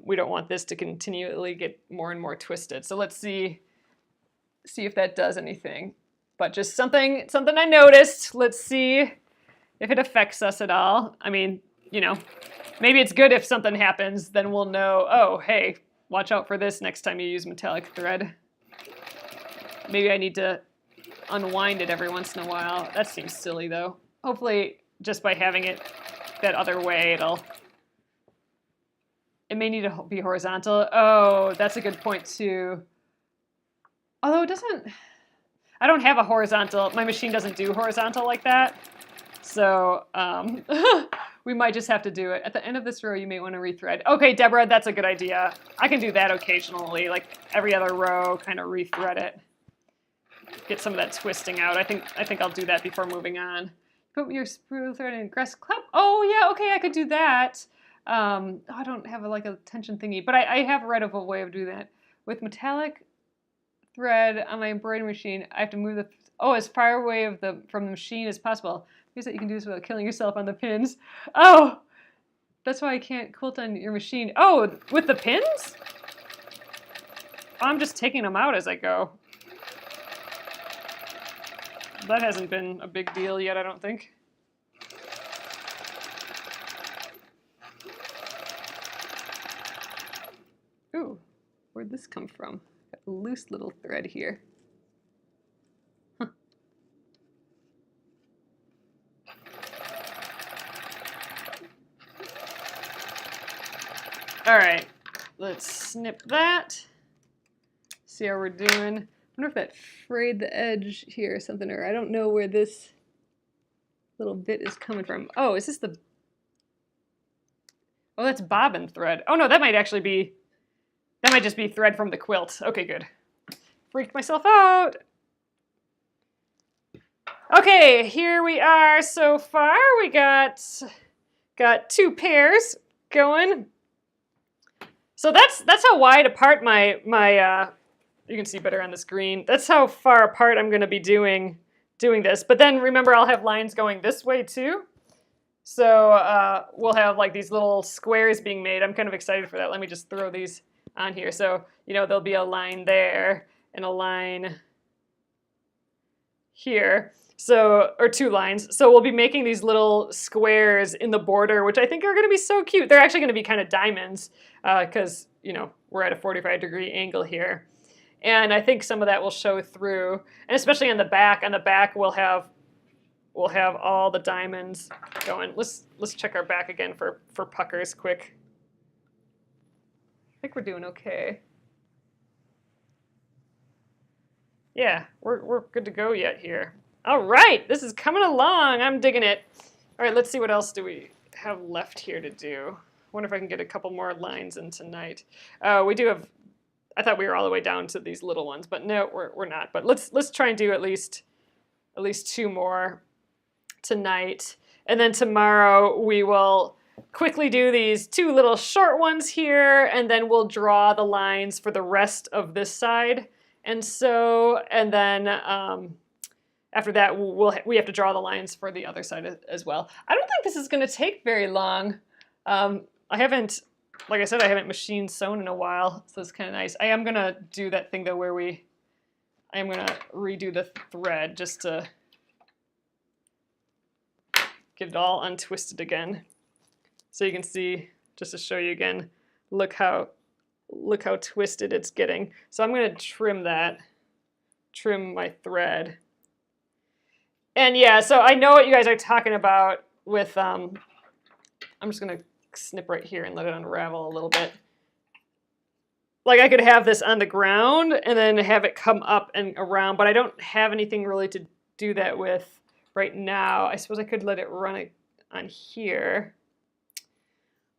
we don't want this to continually get more and more twisted. So let's see if that does anything. But just something I noticed. Let's see if it affects us at all. I mean, you know, maybe it's good if something happens, then we'll know, oh, hey, watch out for this next time you use metallic thread. Maybe I need to unwind it every once in a while. That seems silly, though. Hopefully, just by having it that other way, it may need to be horizontal. Oh, that's a good point, too. Although I don't have a horizontal, my machine doesn't do horizontal like that. So we might just have to do it. At the end of this row, you may want to rethread. Okay, Deborah, that's a good idea. I can do that occasionally, like every other row, kind of rethread it. Get some of that twisting out. I think I'll do that before moving on. Put your spool thread in grass clip. Oh yeah, okay, I could do that. I don't have a tension thingy, but I have read of a way of doing that. With metallic thread on my embroidery machine, I have to move as far away from the machine as possible. Here's that you can do this without killing yourself on the pins. Oh, that's why I can't quilt on your machine. Oh, with the pins? I'm just taking them out as I go. That hasn't been a big deal yet, I don't think. Ooh, where'd this come from? Got a loose little thread here. Huh. All right, let's snip that. See how we're doing. I wonder if that frayed the edge here or something, or I don't know where this little bit is coming from. Oh, is this the... Oh, that's bobbin thread. Oh no, that might actually be... That might just be thread from the quilt. Okay, good. Freaked myself out. Okay, here we are so far. We got 2 pairs going. So that's how wide apart my you can see better on the screen. That's how far apart I'm going to be doing this. But then remember, I'll have lines going this way too. So we'll have like these little squares being made. I'm kind of excited for that. Let me just throw these on here. So, you know, there'll be a line there and a line here. So, or 2 lines. So we'll be making these little squares in the border, which I think are going to be so cute. They're actually going to be kind of diamonds because, you know, we're at a 45-degree angle here. And I think some of that will show through. And especially on the back we'll have all the diamonds going. Let's check our back again for puckers quick. I think we're doing okay. Yeah, we're good to go yet here. All right, this is coming along. I'm digging it. All right, let's see what else do we have left here to do. Wonder if I can get a couple more lines in tonight. We do have. I thought we were all the way down to these little ones, but no, we're not. But let's try and do at least 2 more tonight, and then tomorrow we will quickly do these 2 little short ones here, and then we'll draw the lines for the rest of this side. And then after that, we have to draw the lines for the other side as well. I don't think this is going to take very long. I haven't, like I said, I haven't machine sewn in a while, so it's kind of nice. I am going to do that thing though where I am going to redo the thread just to get it all untwisted again. So you can see, just to show you again, look how twisted it's getting. So I'm going to trim my thread. And yeah, so I know what you guys are talking about with, I'm just going to snip right here and let it unravel a little bit. Like I could have this on the ground and then have it come up and around, but I don't have anything really to do that with right now. I suppose I could let it run on here.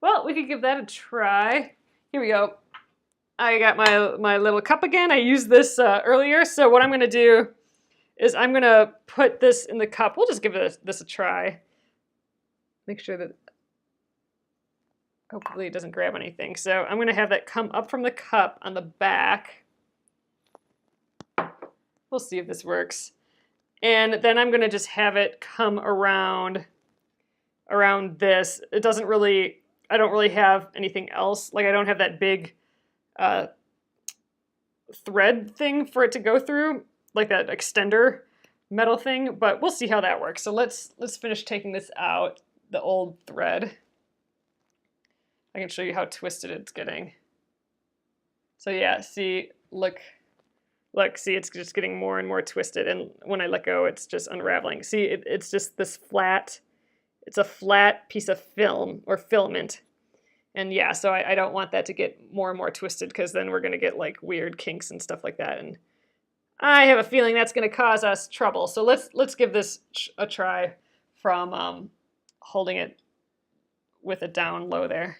Well, we could give that a try. Here we go. I got my little cup again. I used this earlier, so what I'm going to do is I'm going to put this in the cup. We'll just give this a try. Make sure that hopefully it doesn't grab anything. So I'm going to have that come up from the cup on the back. We'll see if this works. And then I'm going to just have it come around this. It doesn't really, I don't really have anything else. Like I don't have that big thread thing for it to go through, like that extender metal thing, but we'll see how that works. So let's finish taking this out, the old thread. I can show you how twisted it's getting. So yeah, see, look, see, it's just getting more and more twisted, and when I let go, it's just unraveling. See, it's just this flat, it's a flat piece of film or filament. And yeah, so I don't want that to get more and more twisted, because then we're going to get like weird kinks and stuff like that. And I have a feeling that's going to cause us trouble. So let's give this a try from holding it with it down low there.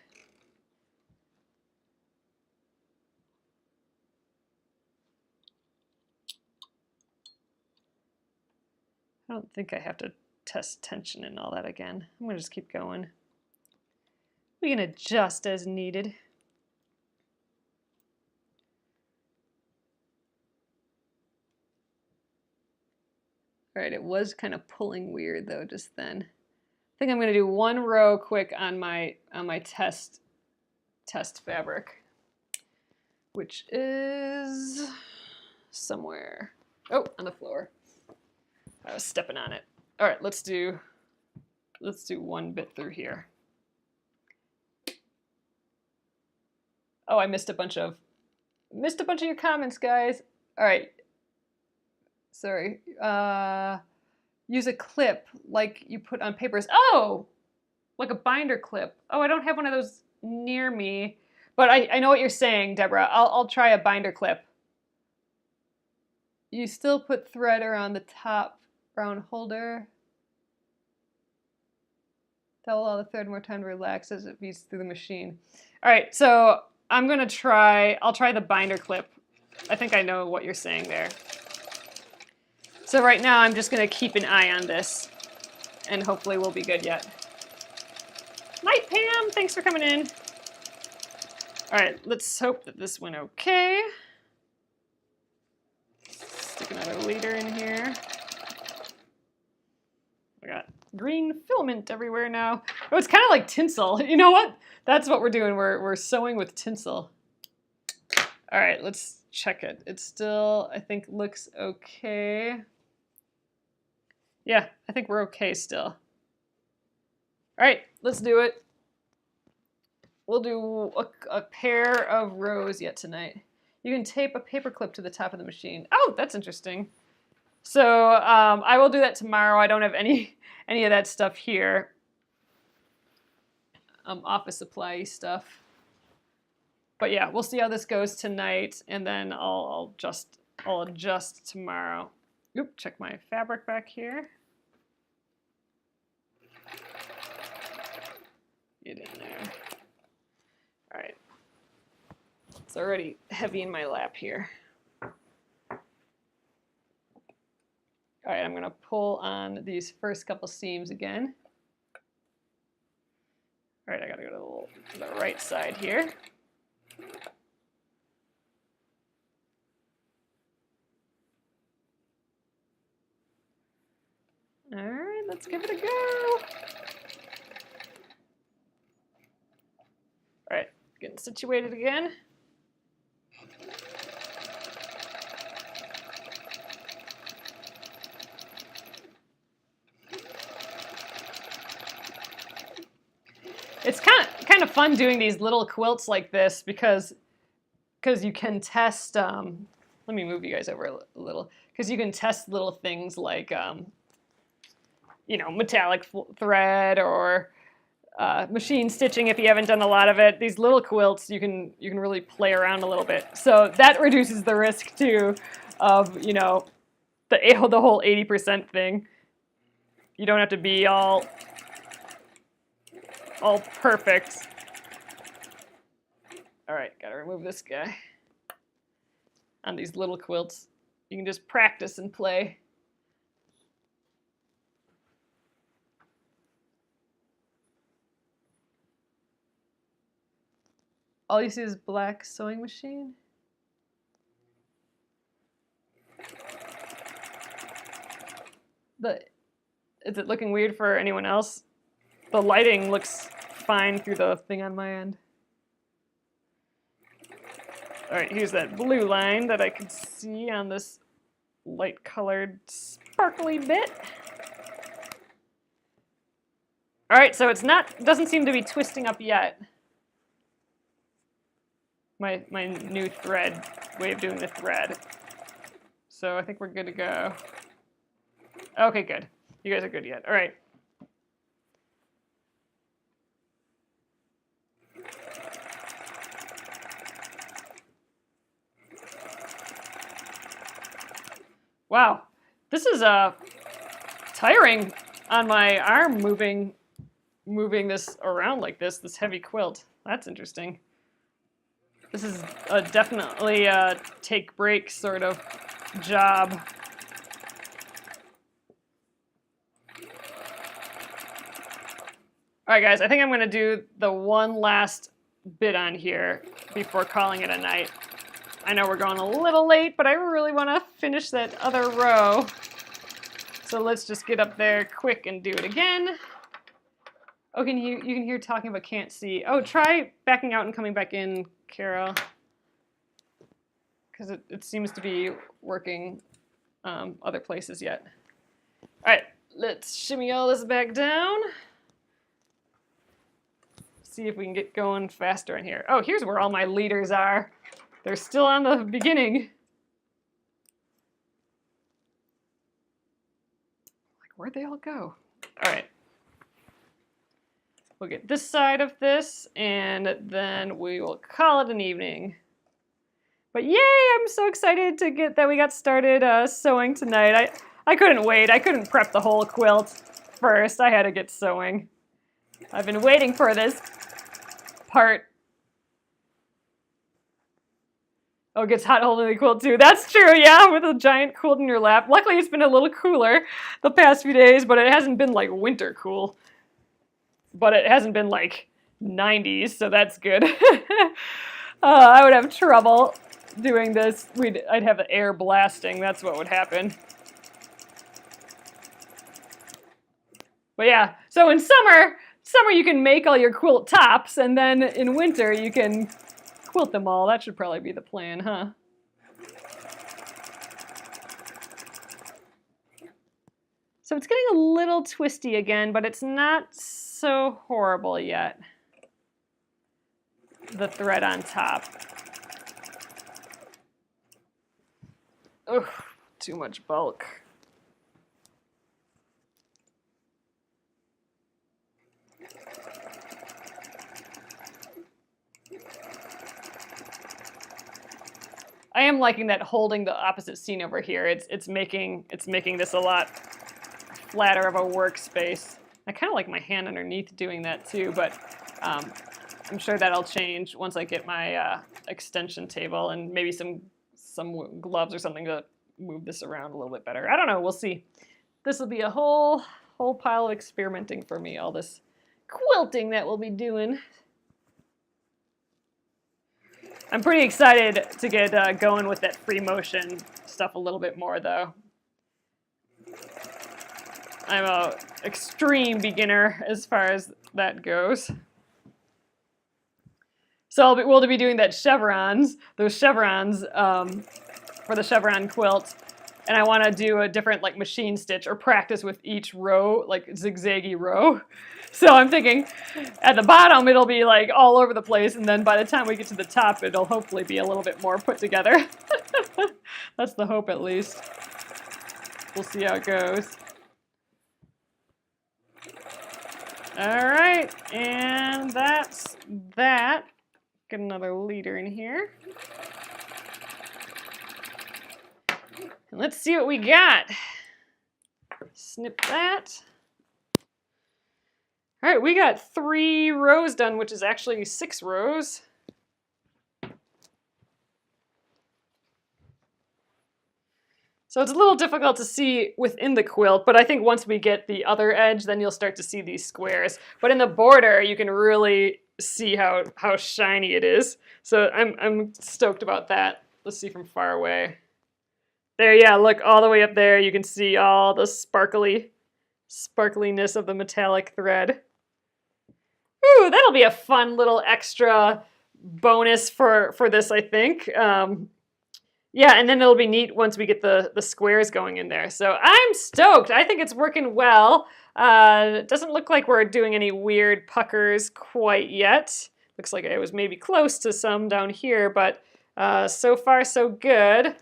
I don't think I have to test tension and all that again. I'm going to just keep going. We can adjust as needed. All right, it was kind of pulling weird though just then. I think I'm going to do 1 row quick on my test fabric, which is somewhere. Oh, on the floor. I was stepping on it. All right, let's do 1 bit through here. Oh, I missed a bunch of your comments, guys. All right. Sorry. Use a clip like you put on papers. Oh, like a binder clip. Oh, I don't have one of those near me, but I know what you're saying, Deborah. I'll try a binder clip. You still put thread around the top brown holder. That will allow the thread more time to relax as it beats through the machine. All right, so I'll try the binder clip. I think I know what you're saying there. So right now I'm just gonna keep an eye on this and hopefully we'll be good yet. Night, Pam, thanks for coming in. All right, let's hope that this went okay. Stick another leader in here. I got green filament everywhere now. Oh, it's kind of like tinsel. You know what? That's what we're doing. We're sewing with tinsel. All right, let's check it. It still, I think, looks okay. Yeah, I think we're okay still. All right, let's do it. We'll do a pair of rows yet tonight. You can tape a paper clip to the top of the machine. Oh, that's interesting. So I will do that tomorrow. I don't have any of that stuff here. Office supply stuff. But yeah, we'll see how this goes tonight, and then I'll adjust tomorrow. Oop, check my fabric back here. Get in there. All right. It's already heavy in my lap here. All right, I'm gonna pull on these first couple seams again. All right, I gotta go to the right side here. All right, let's give it a go. All right, getting situated again. It's kind of fun doing these little quilts like this because you can test. Let me move you guys over a little, because you can test little things like you know, metallic thread or machine stitching if you haven't done a lot of it. These little quilts, you can really play around a little bit. So that reduces the risk too of, you know, the whole 80% thing. You don't have to be all perfect. All right, gotta remove this guy. On these little quilts, you can just practice and play. All you see is black sewing machine. Is it looking weird for anyone else? The lighting looks fine through the thing on my end. All right, here's that blue line that I can see on this light colored sparkly bit. All right, so doesn't seem to be twisting up yet. My new thread, way of doing the thread. So I think we're good to go. Okay, good. You guys are good yet. All right. Wow, this is tiring on my arm moving this around like this heavy quilt. That's interesting. This is definitely a take break sort of job. All right, guys, I think I'm going to do the one last bit on here before calling it a night. I know we're going a little late, but I really want to finish that other row. So let's just get up there quick and do it again. Oh, you can hear talking but can't see. Oh, try backing out and coming back in, Carol. Because it seems to be working other places yet. All right, let's shimmy all this back down. see if we can get going faster in here. Oh, here's where all my leaders are. They're still on the beginning. Like, where'd they all go? All right. We'll get this side of this, and then we will call it an evening. But yay, I'm so excited to get that we got started sewing tonight. I couldn't wait. I couldn't prep the whole quilt first. I had to get sewing. I've been waiting for this part. Oh, it gets hot holding the quilt too. That's true, yeah, with a giant quilt in your lap. Luckily, it's been a little cooler the past few days, but it hasn't been like winter cool. But it hasn't been like 90s, so that's good. I would have trouble doing this. I'd have the air blasting. That's what would happen. But yeah, so in summer you can make all your quilt tops, and then in winter you can quilt them all. That should probably be the plan, huh? So it's getting a little twisty again, but it's not so horrible yet. The thread on top. Ugh, too much bulk. I am liking that holding the opposite seam over here. It's making this a lot flatter of a workspace. I kind of like my hand underneath doing that too, but I'm sure that'll change once I get my extension table and maybe some gloves or something to move this around a little bit better. I don't know, we'll see. This will be a whole pile of experimenting for me, all this quilting that we'll be doing. I'm pretty excited to get going with that free motion stuff a little bit more though. I'm an extreme beginner as far as that goes. So we'll be doing those chevrons for the chevron quilt. And I want to do a different like machine stitch or practice with each row, like zigzaggy row. So I'm thinking at the bottom it'll be like all over the place, and then by the time we get to the top it'll hopefully be a little bit more put together. That's the hope at least. We'll see how it goes. All right, and that's that. Get another leader in here. And let's see what we got. Snip that. All right, we got 3 rows done, which is actually 6 rows. So it's a little difficult to see within the quilt, but I think once we get the other edge, then you'll start to see these squares. But in the border, you can really see how shiny it is. So I'm stoked about that. Let's see from far away. There, yeah, look, all the way up there, you can see all the sparkliness of the metallic thread. Ooh, that'll be a fun little extra bonus for this, I think. Yeah, and then it'll be neat once we get the squares going in there. So I'm stoked. I think it's working well. It doesn't look like we're doing any weird puckers quite yet. Looks like I was maybe close to some down here, but so far so good.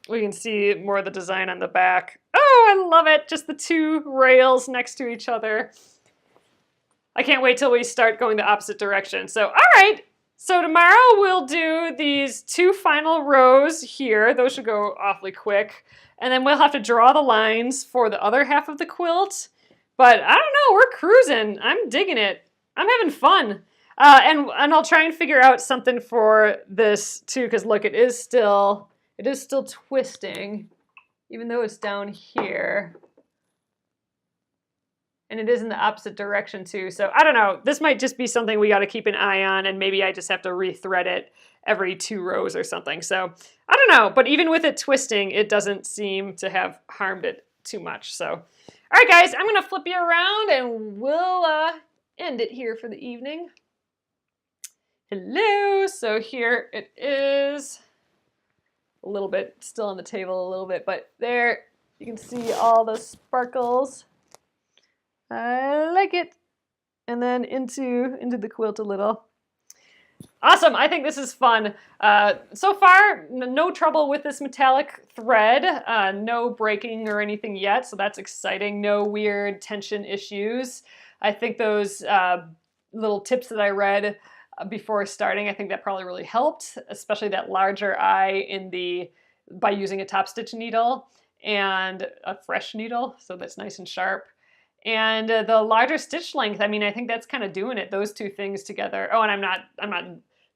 We can see more of the design on the back. Oh, I love it. Just the 2 rails next to each other. I can't wait till we start going the opposite direction. So, all right. So tomorrow we'll do these 2 final rows here. Those should go awfully quick. And then we'll have to draw the lines for the other half of the quilt. But I don't know, we're cruising. I'm digging it. I'm having fun. And I'll try and figure out something for this too, because look, it is still twisting, even though it's down here. And it is in the opposite direction too. So I don't know, this might just be something we got to keep an eye on, and maybe I just have to rethread it every 2 rows or something. So I don't know, but even with it twisting, it doesn't seem to have harmed it too much. So, all right guys, I'm gonna flip you around and we'll end it here for the evening. Hello, so here it is. A little bit, still on the table a little bit, but there you can see all the sparkles. I like it. and then into the quilt a little. Awesome, I think this is fun. So far, no trouble with this metallic thread, no breaking or anything yet, so that's exciting. No weird tension issues. I think those little tips that I read before starting, I think that probably really helped, especially that larger eye by using a top stitch needle and a fresh needle, so that's nice and sharp. And the larger stitch length, I mean, I think that's kind of doing it, those two things together. Oh, and I'm not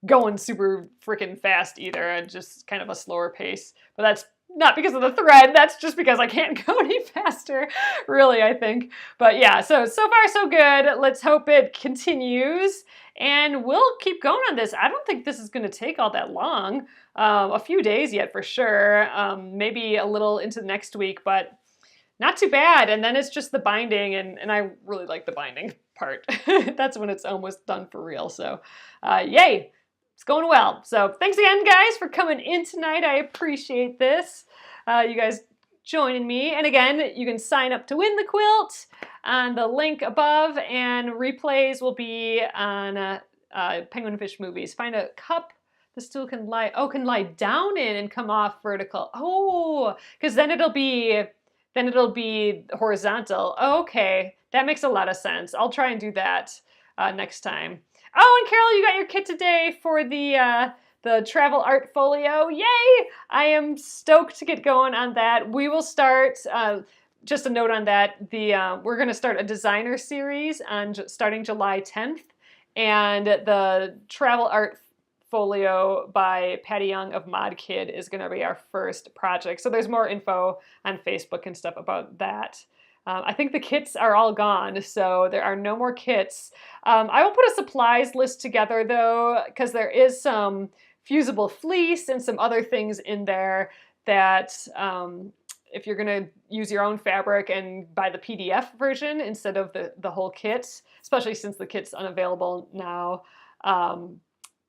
going super freaking fast either, just kind of a slower pace. But that's not because of the thread, that's just because I can't go any faster, really, I think. But yeah, so far so good. Let's hope it continues, and we'll keep going on this. I don't think this is going to take all that long. A few days yet for sure, maybe a little into next week, but not too bad. And then it's just the binding, and I really like the binding part. That's when it's almost done for real. So yay, it's going well. So thanks again, guys, for coming in tonight. I appreciate this. You guys joining me. And again, you can sign up to win the quilt on the link above, and replays will be on Penguin Fish Movies. Find a cup the stool can lie down in and come off vertical. Oh, because then it'll be horizontal. Okay, that makes a lot of sense. I'll try and do that next time. Oh, and Carol, you got your kit today for the travel art folio. Yay! I am stoked to get going on that. We will start, just a note on that, we're going to start a designer series starting July 10th, and the travel art folio by Patty Young of Mod Kid is going to be our first project. So there's more info on Facebook and stuff about that. I think the kits are all gone, so there are no more kits. I will put a supplies list together though, because there is some fusible fleece and some other things in there that if you're going to use your own fabric and buy the PDF version instead of the whole kit, especially since the kit's unavailable now,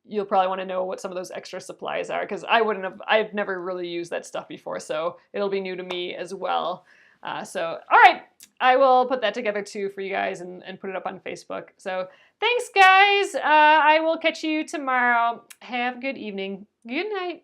you'll probably want to know what some of those extra supplies are, because I've never really used that stuff before, so it'll be new to me as well. So, all right, I will put that together too for you guys and put it up on Facebook. So thanks, guys. I will catch you tomorrow. Have a good evening. Good night.